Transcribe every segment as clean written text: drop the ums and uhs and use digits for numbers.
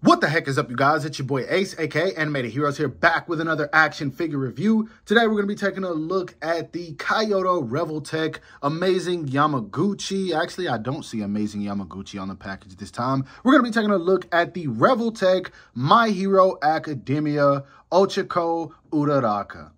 What the heck is up, you guys? It's your boy Ace, aka Animated Heroes, here back with another action figure review. Today we're going to be taking a look at the Kaiyodo Revoltech Amazing Yamaguchi. Actually, I don't see Amazing Yamaguchi on the package this time. We're going to be taking a look at the Revoltech My Hero Academia Ochaco Uraraka.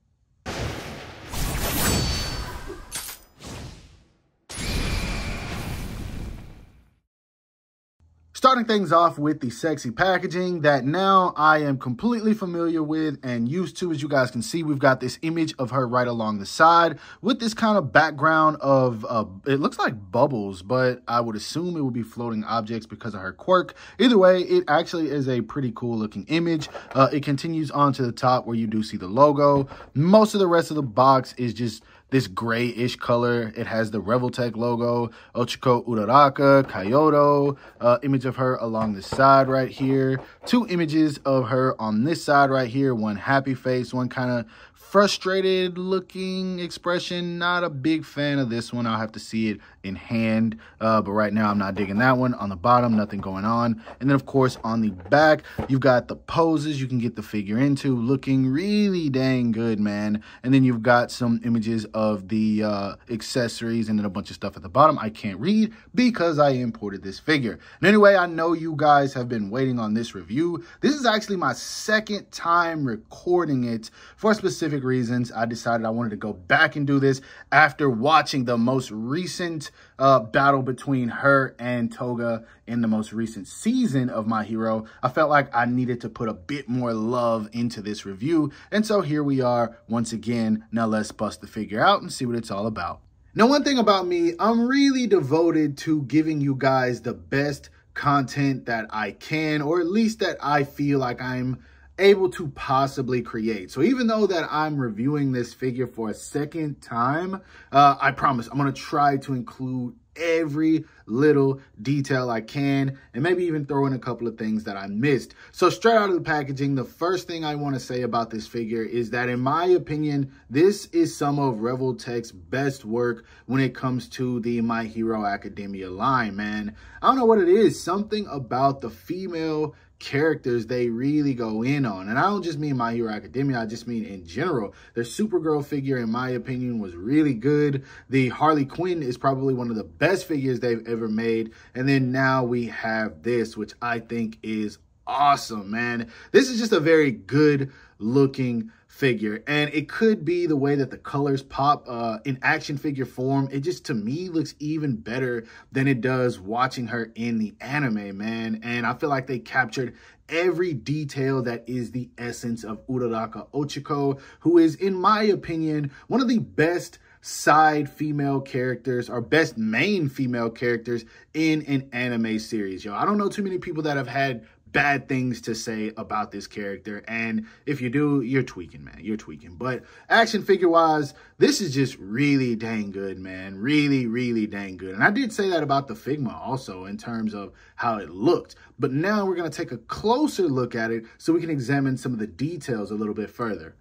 Starting things off with the sexy packaging that now I am completely familiar with and used to. As you guys can see, we've got this image of her right along the side with this kind of background of, it looks like bubbles, but I would assume it would be floating objects because of her quirk. Either way, it actually is a pretty cool looking image. It continues on to the top where you do see the logo. Most of the rest of the box is just this grayish color. It has the Revoltech logo, Ochaco Uraraka, Kaiyodo, image of her along the side right here. Two images of her on this side right here. One happy face, one kind of frustrated looking expression. Not a big fan of this one. I'll have to see it in hand, but right now I'm not digging that one. On the bottom, nothing going on. And then of course on the back, you've got the poses you can get the figure into, looking really dang good, man. And then you've got some images of the accessories and then a bunch of stuff at the bottom I can't read because I imported this figure. And anyway, I know you guys have been waiting on this review. This is actually my second time recording it for specific reasons. I decided I wanted to go back and do this after watching the most recent battle between her and Toga in the most recent season of My Hero. I felt like I needed to put a bit more love into this review, and so here we are once again. Now let's bust the figure out and see what it's all about. Now, one thing about me, I'm really devoted to giving you guys the best content that I can, or at least that I feel like I'm able to possibly create. So even though that I'm reviewing this figure for a second time, I promise I'm going to try to include every little detail I can, and maybe even throw in a couple of things that I missed. So straight out of the packaging, the first thing I want to say about this figure is that in my opinion, this is some of Revoltech's best work when it comes to the My Hero Academia line, man. I don't know what it is, something about the female characters they really go in on. And I don't just mean My Hero Academia, I just mean in general. Their Supergirl figure, in my opinion, was really good. The Harley Quinn is probably one of the best figures they've ever made. And then now we have this, which I think is awesome, man. This is just a very good looking figure, and it could be the way that the colors pop in action figure form. It just, to me, looks even better than it does watching her in the anime, man. And I feel like they captured every detail that is the essence of Uraraka Ochaco, who is, in my opinion, one of the best side female characters, or best main female characters in an anime series. Yo, I don't know too many people that have had bad things to say about this character, and if you do, you're tweaking, man. You're tweaking. But action figure wise, this is just really dang good, man. Really dang good. And I did say that about the Figma also in terms of how it looked, but now we're going to take a closer look at it so we can examine some of the details a little bit further.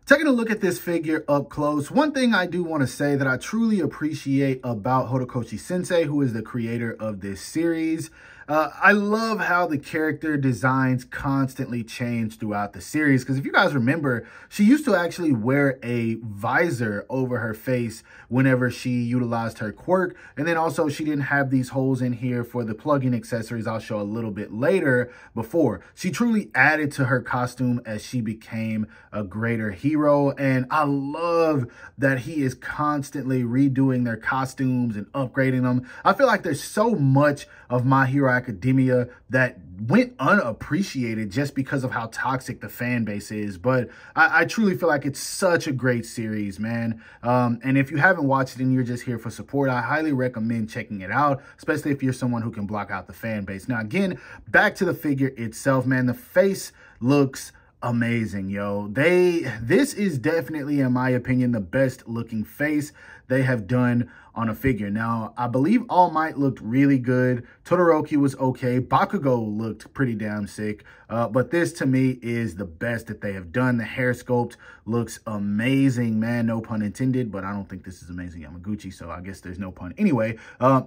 Taking a look at this figure up close, one thing I do want to say that I truly appreciate about Horikoshi Sensei, who is the creator of this series, I love how the character designs constantly change throughout the series. Because if you guys remember, she used to actually wear a visor over her face whenever she utilized her quirk. And then also she didn't have these holes in here for the plug-in accessories I'll show a little bit later before. She truly added to her costume as she became a greater hero. And I love that he is constantly redoing their costumes and upgrading them. I feel like there's so much of My Hero Academia that went unappreciated just because of how toxic the fan base is. But I truly feel like it's such a great series, man. And if you haven't watched it and you're just here for support, I highly recommend checking it out, especially if you're someone who can block out the fan base. Now, again, back to the figure itself, man. The face looks amazing, yo. This is definitely, in my opinion, the best looking face they have done on a figure. Now, I believe All Might looked really good. Todoroki was okay. Bakugo looked pretty damn sick. But this, to me, is the best that they have done. The hair sculpt looks amazing, man. No pun intended, but I don't think this is Amazing Yamaguchi, so I guess there's no pun. Anyway,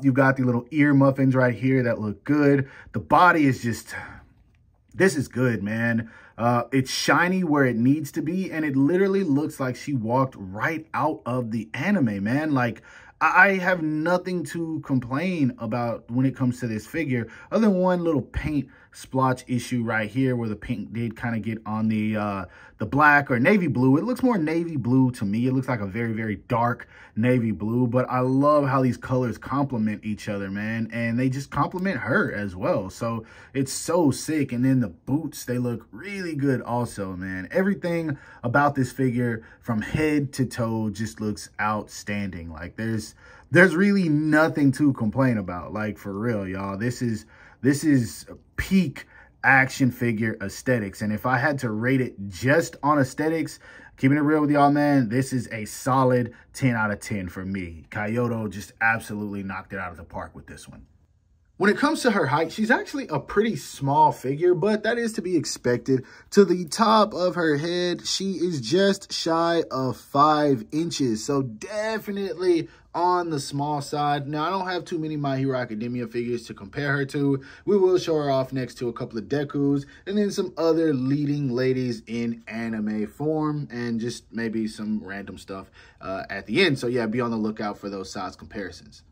you've got the little ear muffins right here that look good. The body is just This is good, man. It's shiny where it needs to be, and it literally looks like she walked right out of the anime, man. Like, I have nothing to complain about when it comes to this figure, other than one little paint splotch issue right here where the paint did kind of get on the black or navy blue. It looks more navy blue to me. It looks like a very, very dark navy blue, but I love how these colors complement each other, man, and they just complement her as well. So it's so sick. And then the boots, they look really good also, man. Everything about this figure from head to toe just looks outstanding. Like, there's really nothing to complain about. Like, for real, y'all. This is peak action figure aesthetics. And if I had to rate it just on aesthetics, keeping it real with y'all, man, this is a solid 10 out of 10 for me. Kaiyodo just absolutely knocked it out of the park with this one. When it comes to her height, she's actually a pretty small figure, but that is to be expected. To the top of her head, she is just shy of 5 inches. So definitely on the small side. Now, I don't have too many My Hero Academia figures to compare her to. We will show her off next to a couple of Dekus and then some other leading ladies in anime form and just maybe some random stuff at the end. So yeah, be on the lookout for those size comparisons.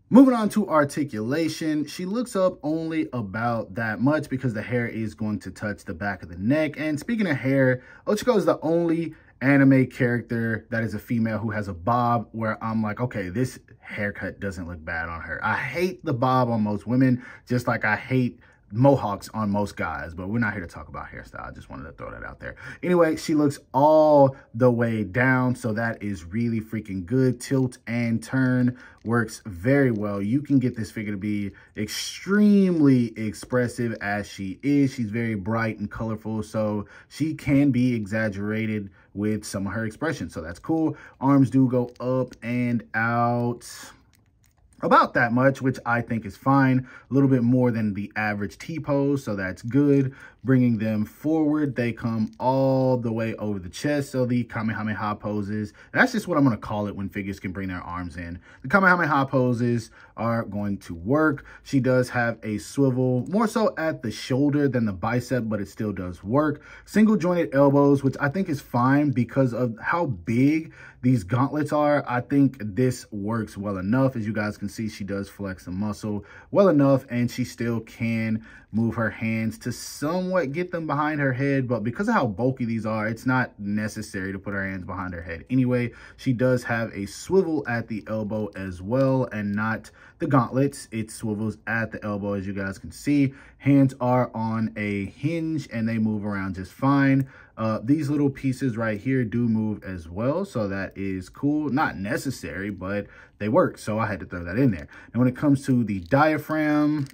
Moving on to articulation, she looks up only about that much because the hair is going to touch the back of the neck. And speaking of hair, Ochaco is the only anime character that is a female who has a bob where I'm like, okay, this haircut doesn't look bad on her. I hate the bob on most women, just like I hate mohawks on most guys, but we're not here to talk about hairstyle. I just wanted to throw that out there. Anyway, she looks all the way down, so that is really freaking good. Tilt and turn works very well. You can get this figure to be extremely expressive as she is. She's very bright and colorful, so she can be exaggerated with some of her expressions, so that's cool. Arms do go up and out about that much, which I think is fine. A little bit more than the average T-pose, so that's good. Bringing them forward, they come all the way over the chest, so the Kamehameha poses, that's just what I'm going to call it when figures can bring their arms in. The Kamehameha poses are going to work. She does have a swivel, more so at the shoulder than the bicep, but it still does work. Single jointed elbows, which I think is fine because of how big these gauntlets are. I think this works well enough. As you guys can see, she does flex the muscle well enough, and she still can move her hands to somewhat get them behind her head, but because of how bulky these are, it's not necessary to put her hands behind her head anyway. She does have a swivel at the elbow as well, and not the gauntlets. It swivels at the elbow, as you guys can see. Hands are on a hinge and they move around just fine. These little pieces right here do move as well, so that is cool. Not necessary, but they work, so I had to throw that in there. And when it comes to the diaphragm,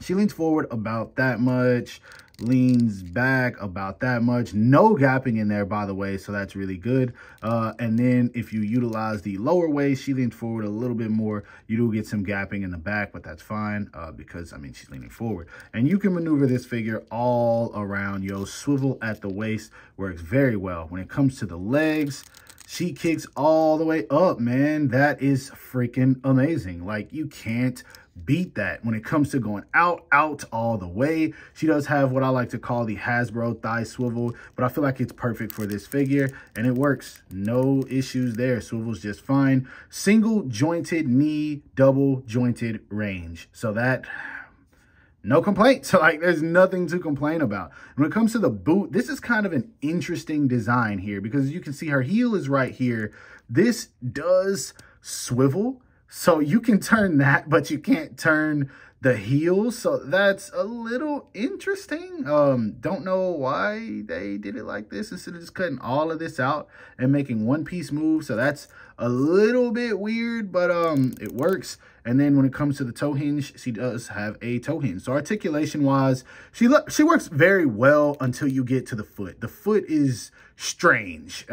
she leans forward about that much, leans back about that much. No gapping in there, by the way, so that's really good. And then if you utilize the lower waist, she leans forward a little bit more. You do get some gapping in the back, but that's fine because, I mean, she's leaning forward. And you can maneuver this figure all around. Yo, swivel at the waist works very well. When it comes to the legs, she kicks all the way up, man. That is freaking amazing. Like, you can't beat that. When it comes to going out all the way, she does have what I like to call the Hasbro thigh swivel, but I feel like it's perfect for this figure and it works. No issues there. Swivels just fine. Single jointed knee, double jointed range. So that, no complaints. So like, there's nothing to complain about. When it comes to the boot, this is kind of an interesting design here because you can see her heel is right here. This does swivel, so you can turn that, but you can't turn the heel. So that's a little interesting. Don't know why they did it like this instead of just cutting all of this out and making one piece move. So that's a little bit weird, but it works. And then when it comes to the toe hinge, she does have a toe hinge. So articulation wise, she works very well until you get to the foot. The foot is strange,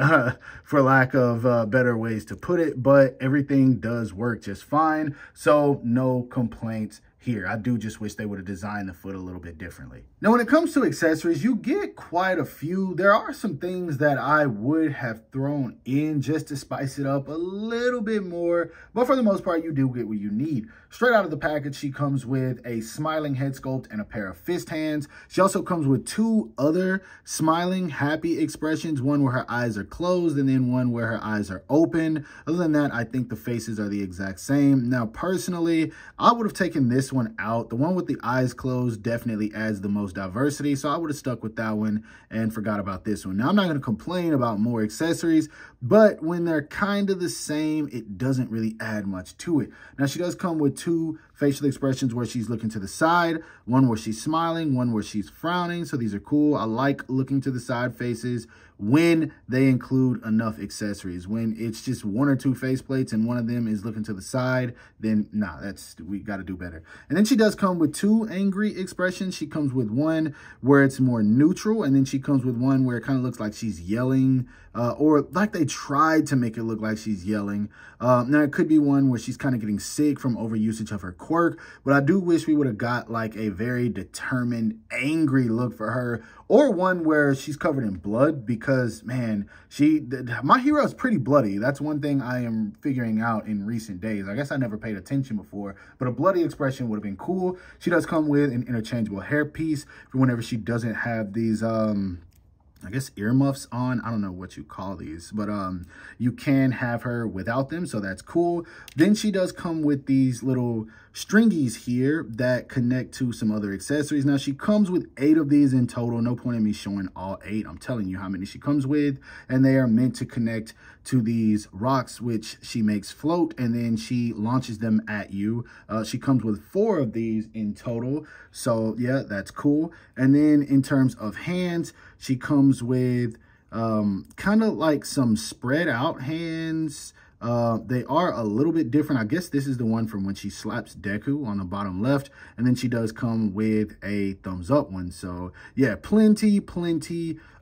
for lack of better ways to put it, but everything does work just fine. So no complaints here. I do just wish they would have designed the foot a little bit differently. Now, when it comes to accessories, you get quite a few. There are some things that I would have thrown in just to spice it up a little bit more, but for the most part, you do get what you need. Straight out of the package, she comes with a smiling head sculpt and a pair of fist hands. She also comes with 2 other smiling, happy expressions, one where her eyes are closed and then one where her eyes are open. Other than that, I think the faces are the exact same. Now, personally, I would have taken this one out. The one with the eyes closed definitely adds the most diversity, so I would have stuck with that one and forgot about this one. Now, I'm not going to complain about more accessories, but when they're kind of the same, it doesn't really add much to it. Now, she does come with 2 facial expressions where she's looking to the side, one where she's smiling, one where she's frowning. So these are cool. I like looking to the side faces when they include enough accessories. When it's just 1 or 2 faceplates and one of them is looking to the side, then nah, we got to do better. And then she does come with 2 angry expressions. She comes with one where it's more neutral, and then she comes with one where it kind of looks like she's yelling, or like they tried to make it look like she's yelling. Now, it could be one where she's kind of getting sick from overusage of her quirk, but I do wish we would have got like a very determined, angry look for her, or one where she's covered in blood, because, man, my hero is pretty bloody. That's one thing I am figuring out in recent days. I guess I never paid attention before, but a bloody expression would have been cool. She does come with an interchangeable hairpiece for whenever she doesn't have these, I guess earmuffs on. I don't know what you call these, but you can have her without them, so that's cool. Then she does come with these little stringies here that connect to some other accessories. Now, she comes with 8 of these in total. No point in me showing all 8. I'm telling you how many she comes with, and they are meant to connect to these rocks, which she makes float, and then she launches them at you. She comes with 4 of these in total, so yeah, that's cool. And then in terms of hands, she comes with kind of like some spread out hands. They are a little bit different. I guess this is the one from when she slaps Deku on the bottom left, and then she does come with a thumbs up one. So yeah, plenty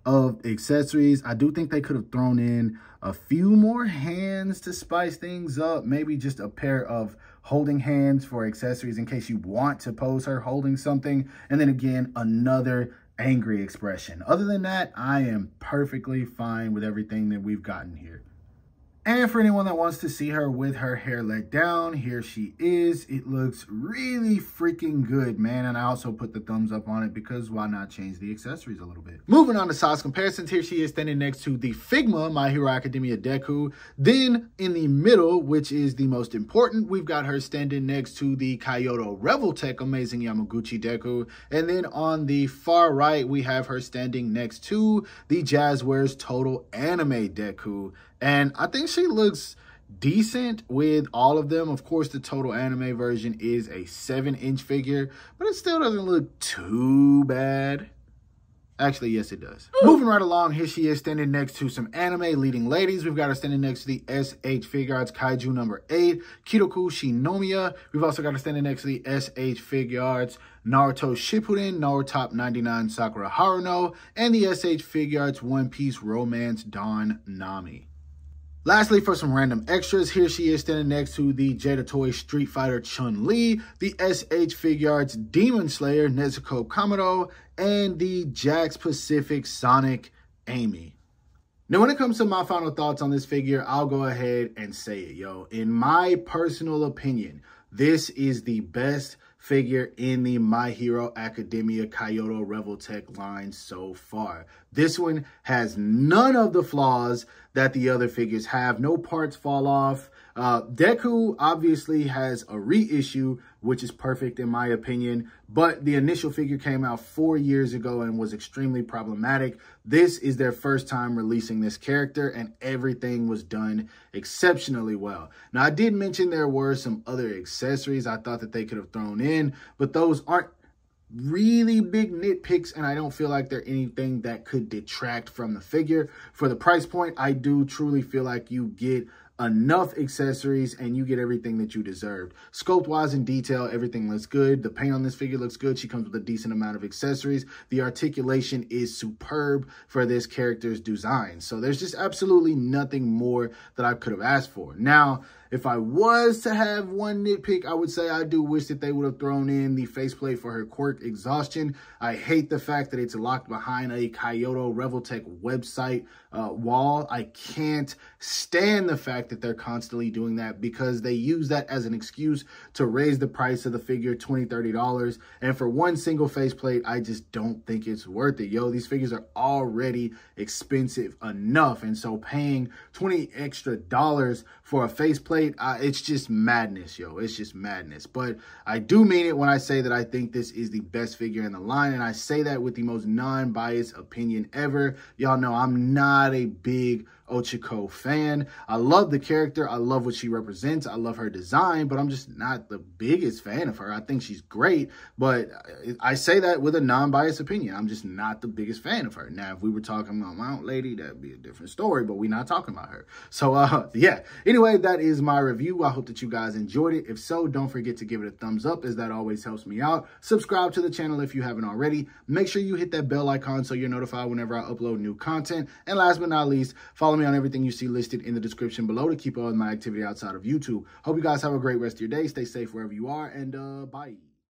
of accessories. I do think they could have thrown in a few more hands to spice things up. Maybe just a pair of holding hands for accessories in case you want to pose her holding something. And then again, another angry expression. Other than that, I am perfectly fine with everything that we've gotten here. And for anyone that wants to see her with her hair let down, here she is. It looks really freaking good, man. And I also put the thumbs up on it because why not change the accessories a little bit? Moving on to size comparisons, here she is standing next to the Figma My Hero Academia Deku. Then in the middle, which is the most important, we've got her standing next to the Kaiyodo Revoltech Amazing Yamaguchi Deku. And then on the far right, we have her standing next to the Jazzwares Total Anime Deku. And I think she looks decent with all of them. Of course, the Total Anime version is a 7-inch figure, but it still doesn't look too bad. Actually, yes, it does. Moving right along, here she is standing next to some anime leading ladies. We've got her standing next to the SH Figuarts Kaiju number 8, Kidoku Shinomiya. We've also got her standing next to the SH Figuarts Naruto Shippuden, Naruto Top 99 Sakura Haruno, and the SH Figuarts One Piece Romance Dawn Nami. Lastly, for some random extras, here she is standing next to the Jada Toy Street Fighter Chun-Li, the SH Figuarts Demon Slayer Nezuko Kamado, and the Jax Pacific Sonic Amy. Now, when it comes to my final thoughts on this figure, I'll go ahead and say it, yo. In my personal opinion, this is the best figure in the My Hero Academia Kaiyodo Revoltech line so far. This one has none of the flaws that the other figures have. No parts fall off. Deku obviously has a reissue, which is perfect in my opinion, but the initial figure came out 4 years ago and was extremely problematic. This is their first time releasing this character, and everything was done exceptionally well. Now, I did mention there were some other accessories I thought that they could have thrown in, but those aren't really big nitpicks, and I don't feel like they're anything that could detract from the figure. For the price point, I do truly feel like you get enough accessories and you get everything that you deserved. Sculpt wise and detail, everything looks good. The paint on this figure looks good. She comes with a decent amount of accessories. The articulation is superb for this character's design. So there's just absolutely nothing more that I could have asked for. Now, If I was to have one nitpick, I would say I do wish that they would have thrown in the faceplate for her quirk exhaustion. I hate the fact that it's locked behind a Kaiyodo Revoltech website wall. I can't stand the fact that they're constantly doing that because they use that as an excuse to raise the price of the figure $20, $30. And for one single faceplate, I just don't think it's worth it. Yo, these figures are already expensive enough. And so paying $20 extra for a faceplate, it's just madness, yo. It's just madness. But I do mean it when I say that I think this is the best figure in the line. And I say that with the most non-biased opinion ever. Y'all know I'm not a big Ochaco fan. I love the character. I love what she represents. I love her design, but I'm just not the biggest fan of her. I think she's great, but I say that with a non-biased opinion. I'm just not the biggest fan of her. Now, if we were talking about Mount Lady, that'd be a different story, but we're not talking about her. So, yeah. Anyway, that is my review. I hope that you guys enjoyed it. If so, don't forget to give it a thumbs up, as that always helps me out. Subscribe to the channel if you haven't already. Make sure you hit that bell icon so you're notified whenever I upload new content. And last but not least, follow me on everything you see listed in the description below to keep up with my activity outside of YouTube. Hope you guys have a great rest of your day. Stay safe wherever you are, and bye.